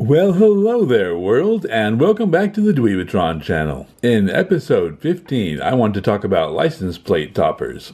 Well, hello there, world, and welcome back to the Dweebatron channel. In episode 15, I want to talk about license plate toppers.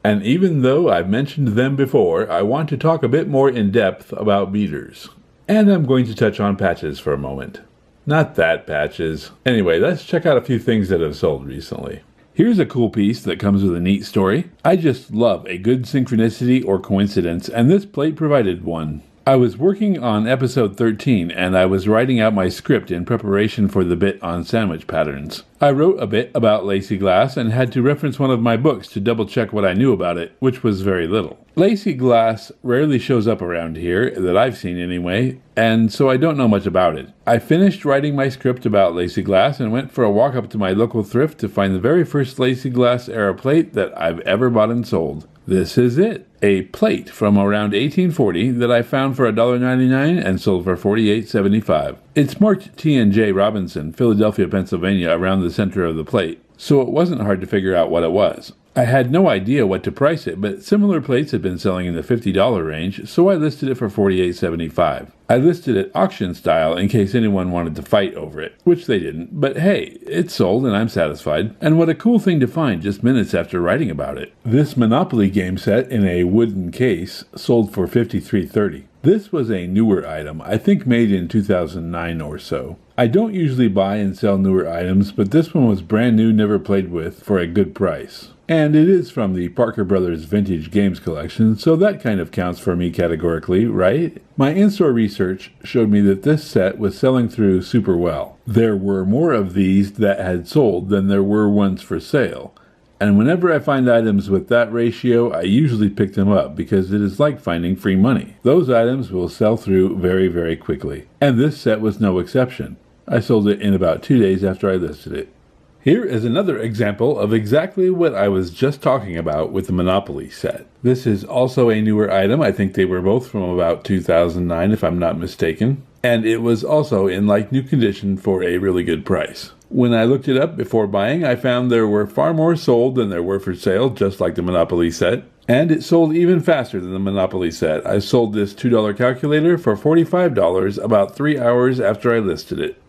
And even though I've mentioned them before, I want to talk a bit more in depth about beaters. And I'm going to touch on patches for a moment. Not that patches. Anyway, let's check out a few things that have sold recently. Here's a cool piece that comes with a neat story. I just love a good synchronicity or coincidence, and this plate provided one. I was working on episode 13 and I was writing out my script in preparation for the bit on sandwich patterns. I wrote a bit about Lacy Glass and had to reference one of my books to double check what I knew about it, which was very little. Lacy Glass rarely shows up around here, that I've seen anyway, and so I don't know much about it. I finished writing my script about Lacy Glass and went for a walk up to my local thrift to find the very first Lacy Glass era plate that I've ever bought and sold. This is it. A plate from around 1840 that I found for $1.99 and sold for $48.75. It's marked T&J Robinson, Philadelphia, Pennsylvania, around the center of the plate, so it wasn't hard to figure out what it was. I had no idea what to price it, but similar plates had been selling in the $50 range, so I listed it for $48.75. I listed it auction style in case anyone wanted to fight over it, which they didn't, but hey, it sold and I'm satisfied. And what a cool thing to find just minutes after writing about it. This Monopoly game set in a wooden case sold for $53.30. This was a newer item, I think made in 2009 or so. I don't usually buy and sell newer items, but this one was brand new, never played with, for a good price. And it is from the Parker Brothers Vintage Games collection, so that kind of counts for me categorically, right? My in-store research showed me that this set was selling through super well. There were more of these that had sold than there were ones for sale. And whenever I find items with that ratio, I usually pick them up because it is like finding free money. Those items will sell through very, very quickly. And this set was no exception. I sold it in about 2 days after I listed it. Here is another example of exactly what I was just talking about with the Monopoly set. This is also a newer item. I think they were both from about 2009 if I'm not mistaken. And it was also in like new condition for a really good price. When I looked it up before buying, I found there were far more sold than there were for sale, just like the Monopoly set. And it sold even faster than the Monopoly set. I sold this $2 calculator for $45 about 3 hours after I listed it.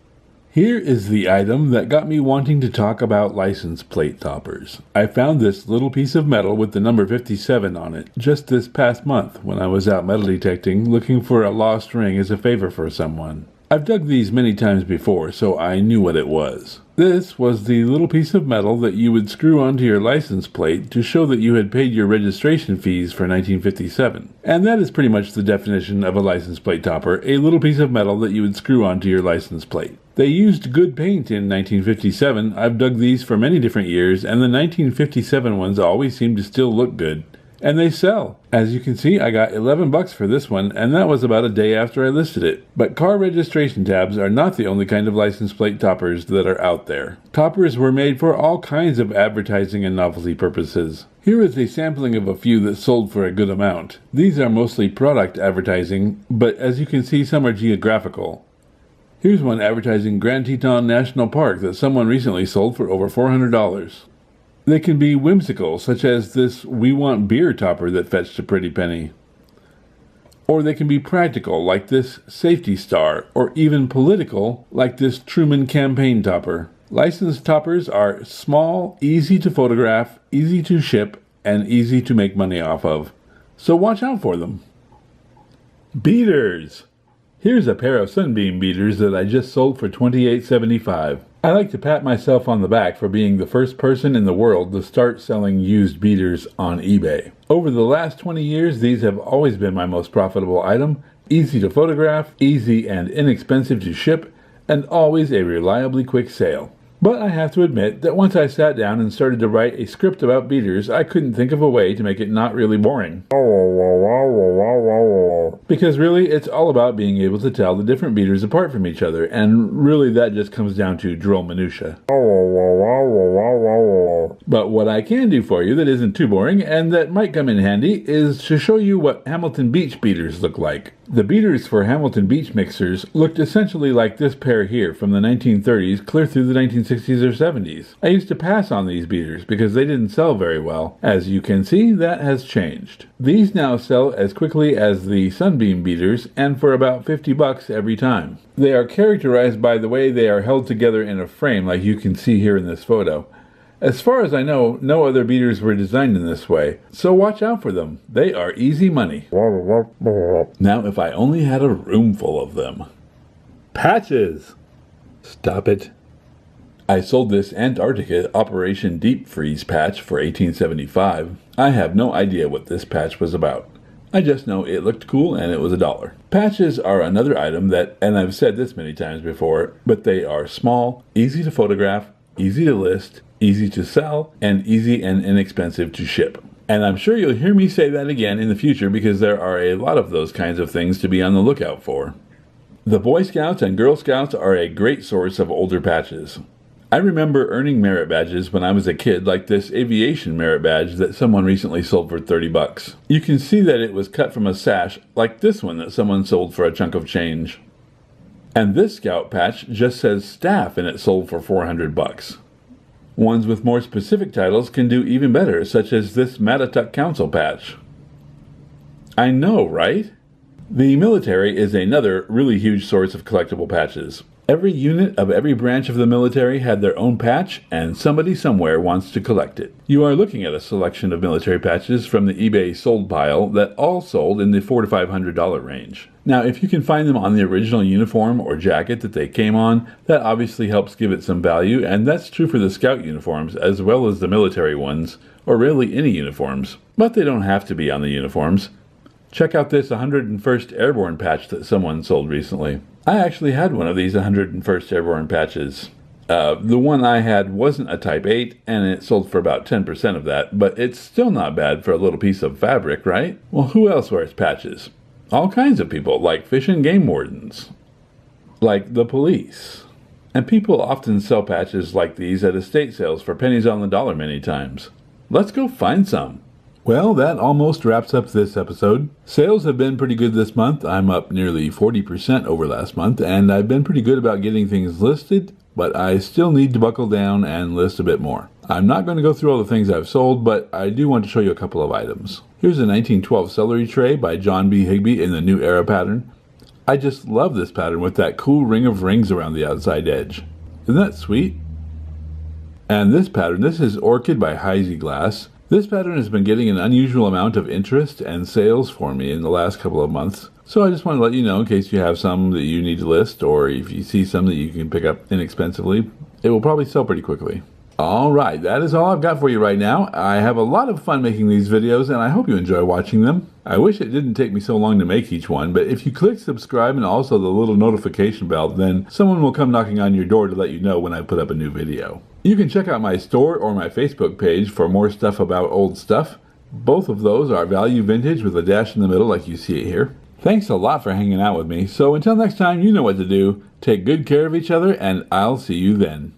Here is the item that got me wanting to talk about license plate toppers. I found this little piece of metal with the number 57 on it just this past month when I was out metal detecting looking for a lost ring as a favor for someone. I've dug these many times before, so I knew what it was. This was the little piece of metal that you would screw onto your license plate to show that you had paid your registration fees for 1957. And that is pretty much the definition of a license plate topper, a little piece of metal that you would screw onto your license plate. They used good paint in 1957. I've dug these for many different years, and the 1957 ones always seem to still look good. And they sell. As you can see, I got $11 for this one, and that was about a day after I listed it. But car registration tabs are not the only kind of license plate toppers that are out there. Toppers were made for all kinds of advertising and novelty purposes. Here is a sampling of a few that sold for a good amount. These are mostly product advertising, but as you can see, some are geographical. Here's one advertising Grand Teton National Park that someone recently sold for over $400. They can be whimsical, such as this We Want Beer topper that fetched a pretty penny. Or they can be practical, like this Safety Star, or even political, like this Truman Campaign topper. Licensed toppers are small, easy to photograph, easy to ship, and easy to make money off of. So watch out for them. Beaters! Here's a pair of Sunbeam beaters that I just sold for $28.75. I like to pat myself on the back for being the first person in the world to start selling used beaters on eBay. Over the last 20 years, these have always been my most profitable item, easy to photograph, easy and inexpensive to ship, and always a reliably quick sale. But I have to admit that once I sat down and started to write a script about beaters, I couldn't think of a way to make it not really boring. Because really, it's all about being able to tell the different beaters apart from each other, and really that just comes down to droll minutia. But what I can do for you that isn't too boring, and that might come in handy, is to show you what Hamilton Beach beaters look like. The beaters for Hamilton Beach mixers looked essentially like this pair here from the 1930s clear through the 1960s. 1960s or 70s. I used to pass on these beaters because they didn't sell very well. As you can see, that has changed. These now sell as quickly as the Sunbeam beaters and for about $50 every time. They are characterized by the way they are held together in a frame like you can see here in this photo. As far as I know, no other beaters were designed in this way, so watch out for them. They are easy money. Now if I only had a room full of them. Patches! Stop it. I sold this Antarctica Operation Deep Freeze patch for $18.75. I have no idea what this patch was about. I just know it looked cool and it was $1. Patches are another item that, and I've said this many times before, but they are small, easy to photograph, easy to list, easy to sell, and easy and inexpensive to ship. And I'm sure you'll hear me say that again in the future because there are a lot of those kinds of things to be on the lookout for. The Boy Scouts and Girl Scouts are a great source of older patches. I remember earning merit badges when I was a kid, like this aviation merit badge that someone recently sold for $30. You can see that it was cut from a sash like this one that someone sold for a chunk of change. And this Scout patch just says staff and it sold for $400. Ones with more specific titles can do even better, such as this Mattatuck Council patch. I know, right? The military is another really huge source of collectible patches. Every unit of every branch of the military had their own patch, and somebody somewhere wants to collect it. You are looking at a selection of military patches from the eBay sold pile that all sold in the $400 to $500 range. Now, if you can find them on the original uniform or jacket that they came on, that obviously helps give it some value, and that's true for the Scout uniforms as well as the military ones, or really any uniforms. But they don't have to be on the uniforms. Check out this 101st Airborne patch that someone sold recently. I actually had one of these 101st Airborne patches. The one I had wasn't a Type 8, and it sold for about 10% of that, but it's still not bad for a little piece of fabric, right? Well, who else wears patches? All kinds of people, like fish and game wardens, like the police. And people often sell patches like these at estate sales for pennies on the dollar many times. Let's go find some. Well, that almost wraps up this episode. Sales have been pretty good this month. I'm up nearly 40% over last month, and I've been pretty good about getting things listed, but I still need to buckle down and list a bit more. I'm not going to go through all the things I've sold, but I do want to show you a couple of items. Here's a 1912 celery tray by John B. Higby in the New Era pattern. I just love this pattern with that cool ring of rings around the outside edge. Isn't that sweet? And this pattern, this is Orchid by Heisey Glass. This pattern has been getting an unusual amount of interest and sales for me in the last couple of months. So I just want to let you know in case you have some that you need to list, or if you see some that you can pick up inexpensively, it will probably sell pretty quickly. Alright, that is all I've got for you right now. I have a lot of fun making these videos and I hope you enjoy watching them. I wish it didn't take me so long to make each one, but if you click subscribe and also the little notification bell, then someone will come knocking on your door to let you know when I put up a new video. You can check out my store or my Facebook page for more stuff about old stuff. Both of those are Value Vintage with a dash in the middle like you see it here. Thanks a lot for hanging out with me, so until next time, you know what to do. Take good care of each other and I'll see you then.